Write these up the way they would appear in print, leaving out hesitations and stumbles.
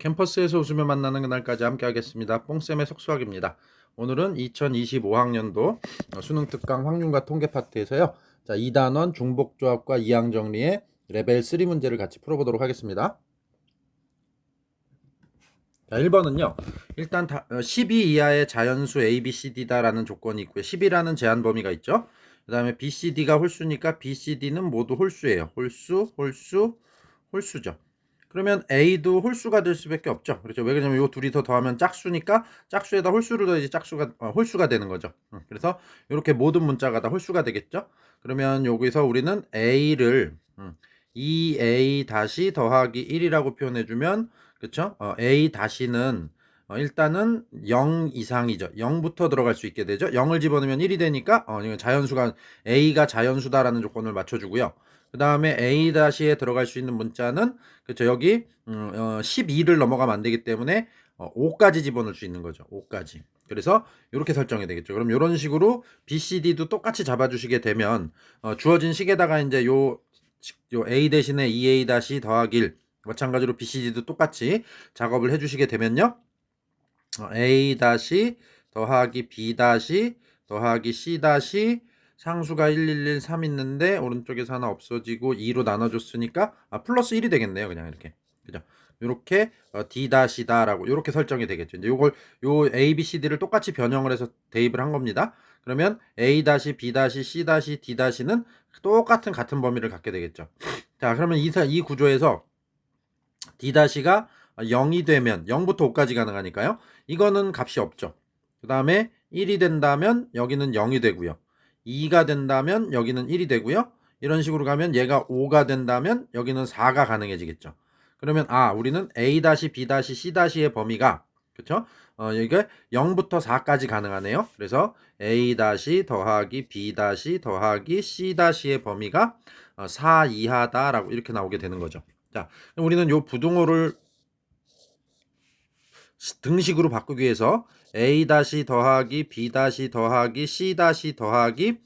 캠퍼스에서 웃으며 만나는 그날까지 함께 하겠습니다. 뽕쌤의 속수학입니다. 오늘은 2025학년도 수능 특강 확률과 통계 파트에서요. 자, 2단원 중복조합과 이항 정리의 레벨 3 문제를 같이 풀어보도록 하겠습니다. 자, 1번은요. 일단 12 이하의 자연수 A, B, C, D다라는 조건이 있고요. 10이라는 제한 범위가 있죠. 그 다음에 B, C, D가 홀수니까 B, C, D는 모두 홀수예요. 홀수, 홀수, 홀수죠. 그러면 A도 홀수가 될 수밖에 없죠. 그렇죠. 왜 그러냐면 요 둘이 더하면 짝수니까 짝수에다 홀수를 더해야지 홀수가 되는 거죠. 그래서 이렇게 모든 문자가 다 홀수가 되겠죠. 그러면 여기서 우리는 A를 2A 다시 더하기 1이라고 표현해주면 그쵸? A 다시는 일단은 0 이상이죠. 0부터 들어갈 수 있게 되죠. 0을 집어넣으면 1이 되니까 이건 자연수가 A가 자연수다라는 조건을 맞춰주고요. 그 다음에 A 다시에 들어갈 수 있는 문자는 그쵸 여기 12를 넘어가면 안 되기 때문에 5까지 집어넣을 수 있는 거죠. 5까지. 그래서 이렇게 설정이 되겠죠. 그럼 이런 식으로 B, C, D도 똑같이 잡아주시게 되면 주어진 식에다가 이제 요 A 대신에 2A 다시 더하기 1 마찬가지로 BCD도 똑같이 작업을 해주시게 되면요. A 다시 더하기 B 다시 더하기 C 다시 상수가 1, 1, 1, 3 있는데 오른쪽에서 하나 없어지고 2로 나눠줬으니까 플러스 1이 되겠네요. 그냥 이렇게. 그죠? 요렇게 D 다시다라고 요렇게 설정이 되겠죠. 이제 요걸 요 A, B, C, D를 똑같이 변형을 해서 대입을 한 겁니다. 그러면 A 다시 B 다시 C 다시 D 다시는 똑같은 같은 범위를 갖게 되겠죠. 자, 그러면 이 구조에서 D-가 0이 되면 0부터 5까지 가능하니까요. 이거는 값이 없죠. 그 다음에 1이 된다면 여기는 0이 되고요. 2가 된다면 여기는 1이 되고요. 이런 식으로 가면 얘가 5가 된다면 여기는 4가 가능해지겠죠. 그러면 우리는 A-, B-, C-의 범위가 그쵸? 이게 0부터 4까지 가능하네요. 그래서 A- 더하기 B- 더하기 C-의 범위가 4 이하다라고 이렇게 나오게 되는 거죠. 자, 우리는 요 부등호를 등식으로 바꾸기 위해서 A- 더하기 B- 더하기 C- 더하기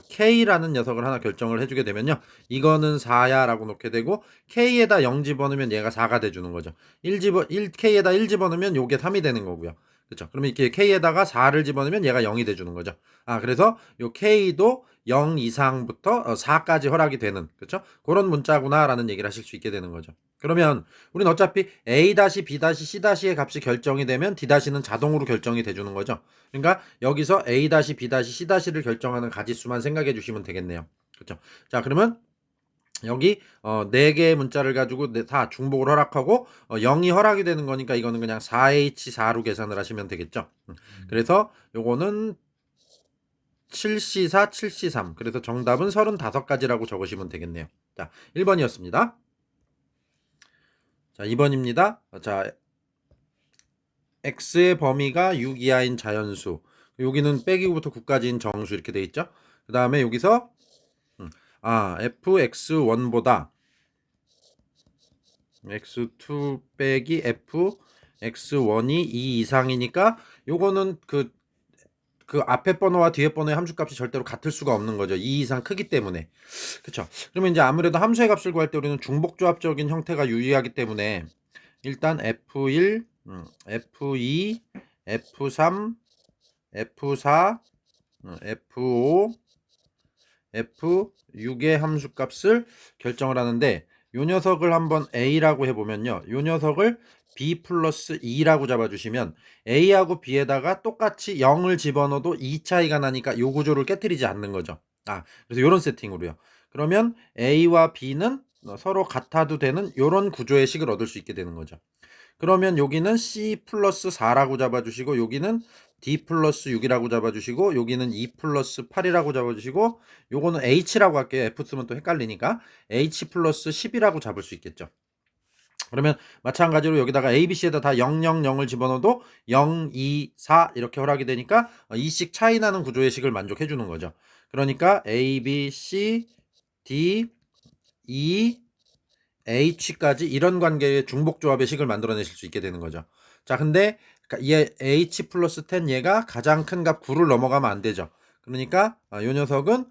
K라는 녀석을 하나 결정을 해주게 되면요. 이거는 4야 라고 놓게 되고 K에다 0 집어넣으면 얘가 4가 돼주는 거죠. K에다 1 집어넣으면 요게 3이 되는 거고요. 그렇죠. 그러면 이렇게 K에다가 4를 집어넣으면 얘가 0이 돼주는 거죠. 그래서 요 K도 0 이상부터 4까지 허락이 되는 그렇죠. 그런 문자구나라는 얘기를 하실 수 있게 되는 거죠. 그러면 우리는 어차피 A-, B-, C-의 값이 결정이 되면 D-는 자동으로 결정이 돼주는 거죠. 그러니까 여기서 A-, B-, C-를 결정하는 가지수만 생각해 주시면 되겠네요. 그렇죠. 자, 그러면 여기 4개의 문자를 가지고 다 중복을 허락하고 0이 허락이 되는 거니까 이거는 그냥 4H4로 계산을 하시면 되겠죠. 그래서 요거는 7C4, 7C3. 그래서 정답은 35가지라고 적으시면 되겠네요. 자, 1번이었습니다. 자, 2번입니다. 자, x의 범위가 6 이하인 자연수. 여기는 빼기 9부터 9까지인 정수 이렇게 돼 있죠. 그 다음에 여기서 fx1보다 x2 빼기 f x1이 2 이상이니까 요거는 그 앞에 번호와 뒤에 번호의 함수값이 절대로 같을 수가 없는 거죠. 2 이상 크기 때문에. 그쵸. 그러면 이제 아무래도 함수의 값을 구할 때 우리는 중복조합적인 형태가 유리하기 때문에 일단 F1, F2, F3, F4, F5, F6의 함수값을 결정을 하는데 요 녀석을 한번 A라고 해보면요. 요 녀석을 B 플러스 2라고 잡아주시면 A하고 B에다가 똑같이 0을 집어넣어도 2 차이가 나니까 요 구조를 깨뜨리지 않는 거죠. 그래서 요런 세팅으로요. 그러면 A와 B는 서로 같아도 되는 요런 구조의 식을 얻을 수 있게 되는 거죠. 그러면 여기는 C 플러스 4라고 잡아주시고 여기는 D 플러스 6이라고 잡아주시고 여기는 E 플러스 8이라고 잡아주시고 요거는 H라고 할게요. F 쓰면 또 헷갈리니까 H 플러스 10이라고 잡을 수 있겠죠. 그러면 마찬가지로 여기다가 A, B, C에다 다 0, 0, 0을 집어넣어도 0, 2, 4 이렇게 허락이 되니까 이식 차이 나는 구조의 식을 만족해 주는 거죠. 그러니까 A, B, C, D, E, H까지 이런 관계의 중복조합의 식을 만들어내실 수 있게 되는 거죠. 자, 근데 얘 H 플러스 10 얘가 가장 큰 값 9를 넘어가면 안 되죠. 그러니까 이 녀석은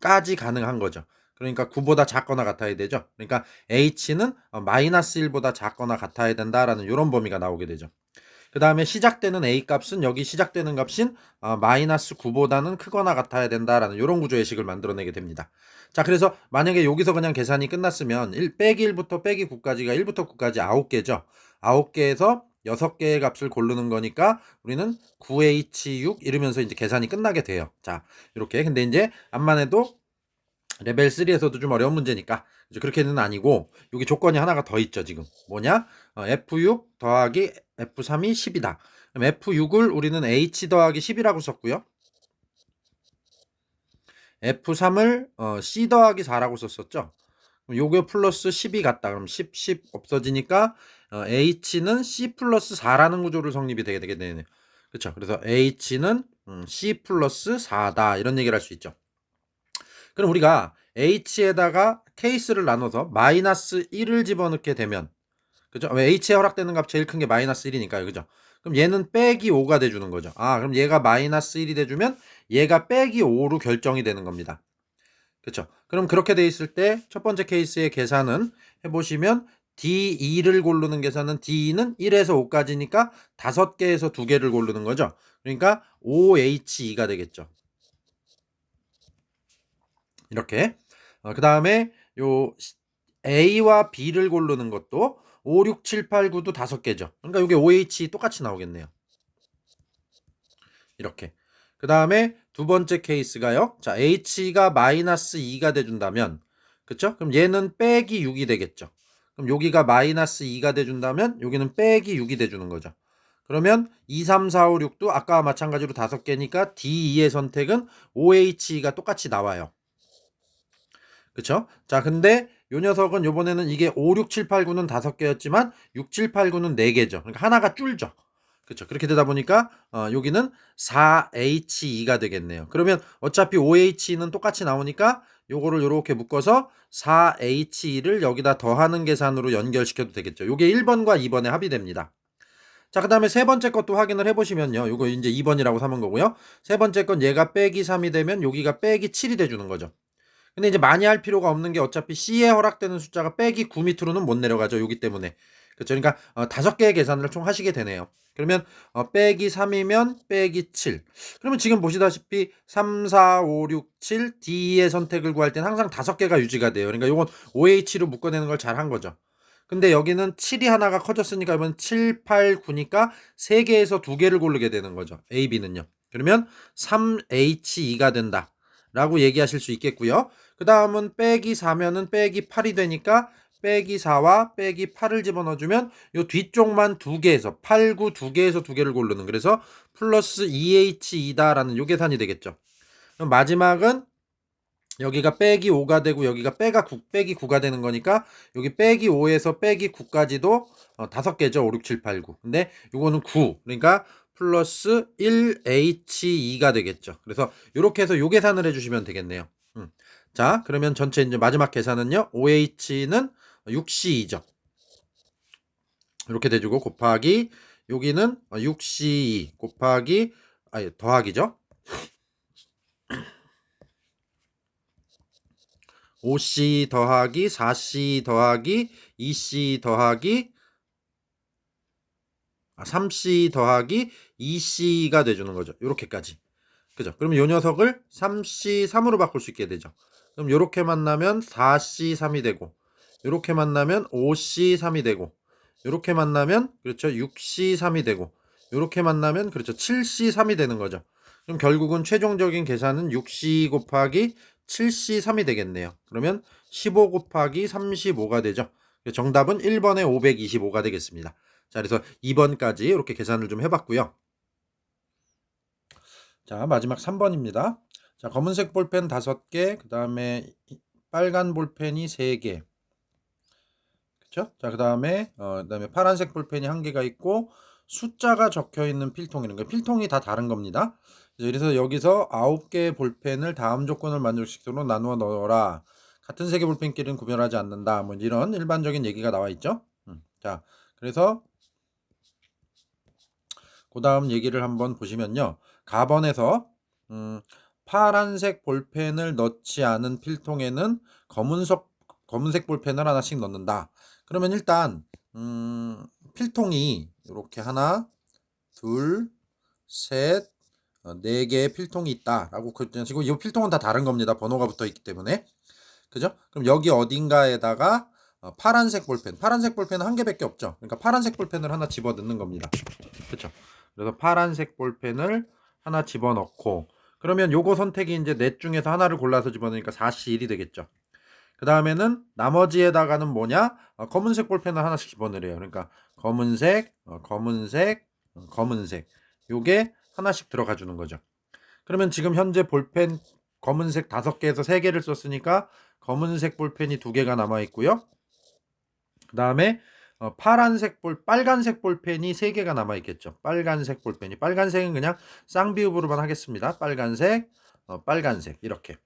9까지 가능한 거죠. 그러니까 9보다 작거나 같아야 되죠. 그러니까 h는 마이너스 1보다 작거나 같아야 된다라는 이런 범위가 나오게 되죠. 그 다음에 시작되는 a 값은 여기 시작되는 값인 마이너스 9보다는 크거나 같아야 된다라는 이런 구조 예식을 만들어내게 됩니다. 자, 그래서 만약에 여기서 그냥 계산이 끝났으면 1 빼기 1부터 빼기 9까지가 1부터 9까지 9개죠. 9개에서 6개의 값을 고르는 거니까 우리는 9h6 이러면서 이제 계산이 끝나게 돼요. 자, 이렇게. 근데 이제 암만 해도 레벨 3에서도 좀 어려운 문제니까 이제 그렇게는 아니고 여기 조건이 하나가 더 있죠. 지금 뭐냐, F6 더하기 F3이 10이다. 그럼 F6을 우리는 H 더하기 10이라고 썼고요, F3을 C 더하기 4라고 썼었죠. 그럼 요게 플러스 10이 같다. 그럼 10, 10 없어지니까 H는 C 플러스 4라는 구조를 성립이 되게 되네요. 그렇죠. 그래서 H는 C 플러스 4다 이런 얘기를 할 수 있죠. 그럼 우리가 h에다가 케이스를 나눠서 마이너스 1을 집어넣게 되면, 그죠? h에 허락되는 값 제일 큰 게 마이너스 1이니까요. 그죠? 그럼 얘는 빼기 5가 돼주는 거죠. 그럼 얘가 마이너스 1이 돼주면 얘가 빼기 5로 결정이 되는 겁니다. 그렇죠? 그럼 그렇게 돼 있을 때 첫 번째 케이스의 계산은 해보시면 D2를 고르는 계산은 D2는 1에서 5까지니까 5개에서 2개를 고르는 거죠. 그러니까 5H2가 되겠죠. 이렇게. 그 다음에 요 A와 B를 고르는 것도 5, 6, 7, 8, 9도 5개죠. 그러니까 이게 OH 똑같이 나오겠네요. 이렇게. 그 다음에 두 번째 케이스가요. 자, H가 마이너스 2가 돼준다면, 그쵸? 그럼 얘는 빼기 6이 되겠죠. 그럼 여기가 마이너스 2가 돼준다면 여기는 빼기 6이 돼주는 거죠. 그러면 2, 3, 4, 5, 6도 아까와 마찬가지로 5개니까 D2의 선택은 OH가 똑같이 나와요. 그쵸? 자, 근데 요 녀석은 요번에는 이게 5, 6, 7, 8, 9는 5개였지만 6, 7, 8, 9는 4개죠. 그러니까 하나가 줄죠. 그쵸? 그렇게 되다 보니까 여기는 4H2가 되겠네요. 그러면 어차피 OH는 똑같이 나오니까 요거를 요렇게 묶어서 4H2를 여기다 더하는 계산으로 연결시켜도 되겠죠. 요게 1번과 2번에 합의됩니다. 자, 그 다음에 세 번째 것도 확인을 해보시면요. 요거 이제 2번이라고 삼은 거고요. 세 번째 건 얘가 빼기 3이 되면 여기가 빼기 7이 돼주는 거죠. 근데 이제 많이 할 필요가 없는 게 어차피 C에 허락되는 숫자가 빼기 9 밑으로는 못 내려가죠. 여기 때문에. 그렇죠. 그러니까 5개의 계산을 총 하시게 되네요. 그러면 빼기 3이면 빼기 7. 그러면 지금 보시다시피 3, 4, 5, 6, 7 D의 선택을 구할 때는 항상 5개가 유지가 돼요. 그러니까 이건 OH로 묶어내는 걸 잘 한 거죠. 근데 여기는 7이 하나가 커졌으니까 이번 7, 8, 9니까 3개에서 2개를 고르게 되는 거죠. A, B는요. 그러면 3H2가 된다 라고 얘기하실 수 있겠고요. 그 다음은 빼기 4면은 빼기 8이 되니까 빼기 4와 빼기 8을 집어넣어주면 요 뒤쪽만 2개에서 8, 9 2개에서 2개를 고르는, 그래서 플러스 2H2다 라는 요 계산이 되겠죠. 그럼 마지막은 여기가 빼기 5가 되고 여기가 빼기 9가 되는 거니까 여기 빼기 5에서 빼기 9까지도 5개죠. 5, 6, 7, 8, 9. 근데 요거는 9. 그러니까 플러스 1H2가 되겠죠. 그래서 이렇게 해서 요 계산을 해주시면 되겠네요. 자, 그러면 전체 이제 마지막 계산은요. OH는 6C2죠. 이렇게 돼주고 곱하기 여기는 6C2 곱하기 더하기죠. 5C 더하기 4C 더하기 2C 더하기 3C 더하기 2C가 돼주는 거죠. 이렇게까지. 그죠? 그러면 이 녀석을 3C 3으로 바꿀 수 있게 되죠. 그럼 이렇게 만나면 4C 3이 되고, 이렇게 만나면 5C 3이 되고, 이렇게 만나면 그렇죠 6C 3이 되고, 이렇게 만나면 그렇죠 7C 3이 되는 거죠. 그럼 결국은 최종적인 계산은 6C 곱하기 7C 3이 되겠네요. 그러면 15 곱하기 35가 되죠. 정답은 1번에 525가 되겠습니다. 자, 그래서 2번까지 이렇게 계산을 좀 해봤고요. 자, 마지막 3번입니다. 자, 검은색 볼펜 5개, 그 다음에 빨간 볼펜이 3개. 그쵸? 자, 그다음에 파란색 볼펜이 1개가 있고 숫자가 적혀 있는 필통이는 거예요. 필통이 다 다른 겁니다. 그래서 여기서 9개의 볼펜을 다음 조건을 만족시키도록 나누어 넣어라. 같은 색의 볼펜끼리는 구별하지 않는다. 뭐 이런 일반적인 얘기가 나와 있죠. 자, 그래서 그 다음 얘기를 한번 보시면요. 가번에서 파란색 볼펜을 넣지 않은 필통에는 검은색 볼펜을 하나씩 넣는다. 그러면 일단 필통이 이렇게 하나, 둘, 셋, 네 개의 필통이 있다라고 지금 이 필통은 다 다른 겁니다. 번호가 붙어 있기 때문에. 그죠? 그럼 여기 어딘가에다가 파란색 볼펜은 한 개밖에 없죠. 그러니까 파란색 볼펜을 하나 집어 넣는 겁니다. 그렇죠? 그래서 파란색 볼펜을 하나 집어 넣고, 그러면 요거 선택이 이제 넷 중에서 하나를 골라서 집어넣으니까 4C1이 되겠죠. 그 다음에는 나머지에다가는 뭐냐? 검은색 볼펜을 하나씩 집어넣으래요. 그러니까 검은색, 검은색. 요게 하나씩 들어가 주는 거죠. 그러면 지금 현재 볼펜 검은색 5개에서 3개를 썼으니까 검은색 볼펜이 2개가 남아 있고요. 그 다음에 빨간색 볼펜이 3개가 남아 있겠죠. 빨간색은 그냥 쌍비읍으로만 하겠습니다. 빨간색, 빨간색 이렇게.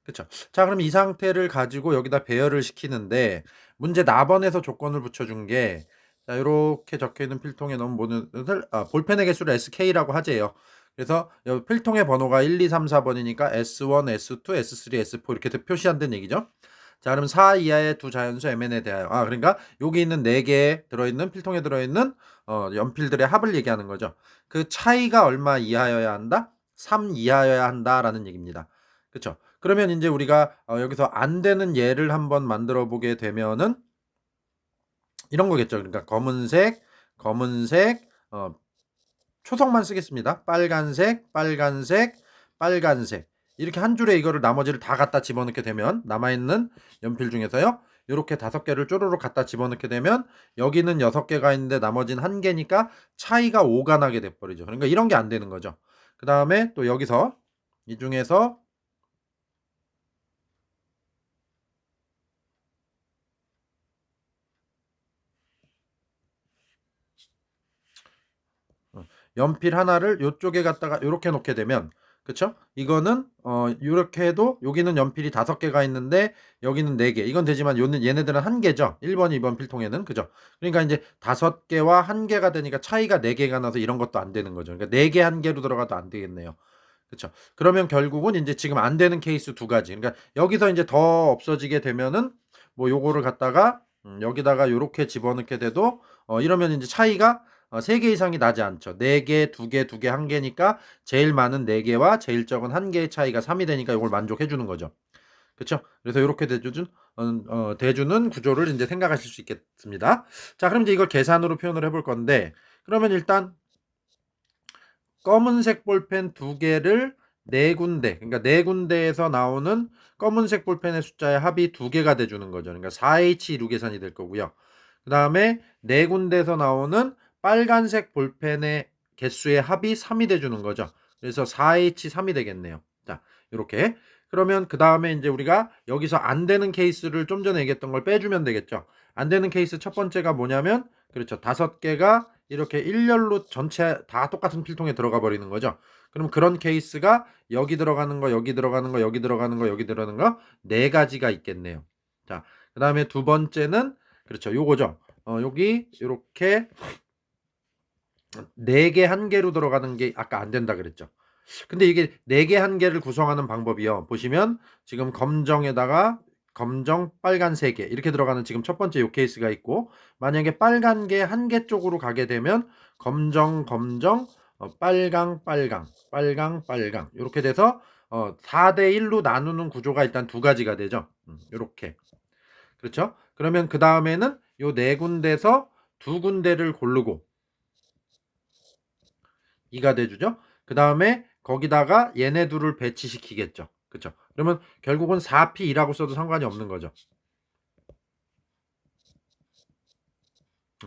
그렇죠. 자, 그럼 이 상태를 가지고 여기다 배열을 시키는데, 문제 나번에서 조건을 붙여준 게, 자, 이렇게 적혀 있는 필통에 넣은 모든 볼펜의 개수를 SK라고 하재요. 그래서 여기 필통의 번호가 1, 2, 3, 4번이니까 S1, S2, S3, S4 이렇게 표시한다는 얘기죠. 자, 그럼 4 이하의 두 자연수 MN에 대하여, 그러니까 여기 있는 4개에 들어있는 필통에 들어있는 연필들의 합을 얘기하는 거죠. 그 차이가 얼마 이하여야 한다? 3 이하여야 한다라는 얘기입니다. 그렇죠. 그러면 이제 우리가 여기서 안 되는 예를 한번 만들어 보게 되면은 이런 거겠죠. 그러니까 검은색, 초성만 쓰겠습니다. 빨간색, 이렇게 한 줄에 이거를 나머지를 다 갖다 집어넣게 되면 남아있는 연필 중에서요, 이렇게 5개를 쪼르륵 갖다 집어넣게 되면 여기는 6개가 있는데 나머지는 1개니까 차이가 5가 나게 돼버리죠. 그러니까 이런 게 안 되는 거죠. 그 다음에 또 여기서 이 중에서 연필 하나를 요쪽에 갖다가 이렇게 놓게 되면, 그쵸? 이거는 이렇게 해도 여기는 연필이 5개가 있는데 여기는 4개. 이건 되지만 얘네들은 1개죠. 1번, 2번 필통에는. 그죠? 그러니까 이제 5개와 1개가 되니까 차이가 4개가 나서 이런 것도 안 되는 거죠. 그러니까 4개 1개로 들어가도 안 되겠네요. 그쵸? 그러면 결국은 이제 지금 안 되는 케이스 2가지. 그러니까 여기서 이제 더 없어지게 되면은 뭐 요거를 갖다가 여기다가 요렇게 집어넣게 돼도 이러면 이제 차이가 3개 이상이 나지 않죠. 4개, 2개, 2개, 1개니까 제일 많은 4개와 제일 적은 1개의 차이가 3이 되니까 이걸 만족해 주는 거죠. 그렇죠? 그래서 이렇게 대주는 구조를 이제 생각하실 수 있겠습니다. 자, 그럼 이제 이걸 계산으로 표현을 해볼 건데, 그러면 일단 검은색 볼펜 2개를 4군데, 그러니까 4군데에서 나오는 검은색 볼펜의 숫자의 합이 2개가 돼주는 거죠. 그러니까 4H2 계산이 될 거고요. 그 다음에 4군데에서 나오는 빨간색 볼펜의 개수의 합이 3이 돼주는 거죠. 그래서 4H3이 되겠네요. 자, 이렇게. 그러면 그 다음에 이제 우리가 여기서 안 되는 케이스를 좀 전에 얘기했던 걸 빼주면 되겠죠. 안 되는 케이스 첫 번째가 뭐냐면, 그렇죠. 5개가 이렇게 일렬로 전체 다 똑같은 필통에 들어가 버리는 거죠. 그럼 그런 케이스가 여기 들어가는 거, 여기 들어가는 거, 여기 들어가는 거, 여기 들어가는 거 4가지가 있겠네요. 자, 그 다음에 두 번째는 그렇죠. 요거죠. 여기 이렇게 4개 1개로 들어가는 게 아까 안 된다 그랬죠. 근데 이게 4개 1개를 구성하는 방법이요. 보시면 지금 검정, 빨간 3개 이렇게 들어가는 지금 첫 번째 요 케이스가 있고, 만약에 빨간 게 1개 쪽으로 가게 되면 검정, 빨강 이렇게 돼서 4대 1로 나누는 구조가 일단 2가지가 되죠. 이렇게. 그렇죠? 그러면 그 다음에는 요 4군데서 2군데를 고르고 2가 돼주죠. 그 다음에 거기다가 얘네 둘을 배치시키겠죠. 그렇죠? 그러면 결국은 4P2라고 써도 상관이 없는 거죠.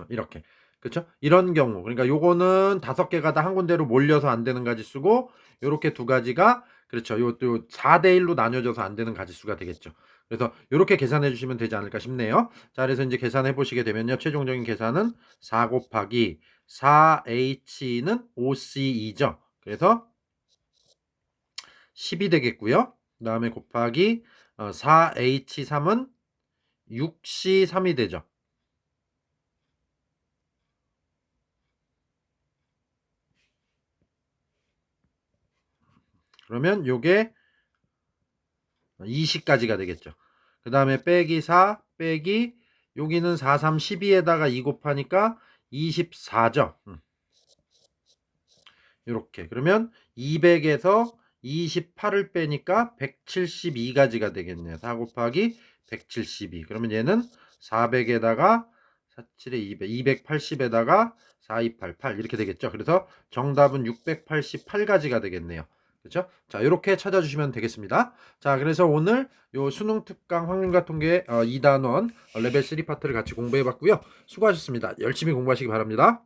이렇게. 그렇죠? 이런 경우. 그러니까 요거는 5개가 다 한 군데로 몰려서 안 되는 가지수고, 요렇게 2가지가 그렇죠. 요 4대 1로 나뉘어져서 안 되는 가지수가 되겠죠. 그래서 요렇게 계산해 주시면 되지 않을까 싶네요. 자, 그래서 이제 계산해 보시게 되면요. 최종적인 계산은 4 곱하기 4H는 5C2죠. 그래서 10이 되겠고요. 그 다음에 곱하기 4H3은 6C3이 되죠. 그러면 요게 20까지가 되겠죠. 그 다음에 빼기 4 빼기 여기는 4, 3, 12에다가 2 곱하니까 24죠. 이렇게 그러면 200에서 28을 빼니까 172가지가 되겠네요. 4 곱하기 172. 그러면 얘는 400에다가 47에 200, 280에다가 4288 이렇게 되겠죠. 그래서 정답은 688가지가 되겠네요. 그렇죠? 자, 이렇게 찾아주시면 되겠습니다. 자, 그래서 오늘 요 수능 특강 확률과 통계 2단원 레벨 3 파트를 같이 공부해 봤고요. 수고하셨습니다. 열심히 공부하시기 바랍니다.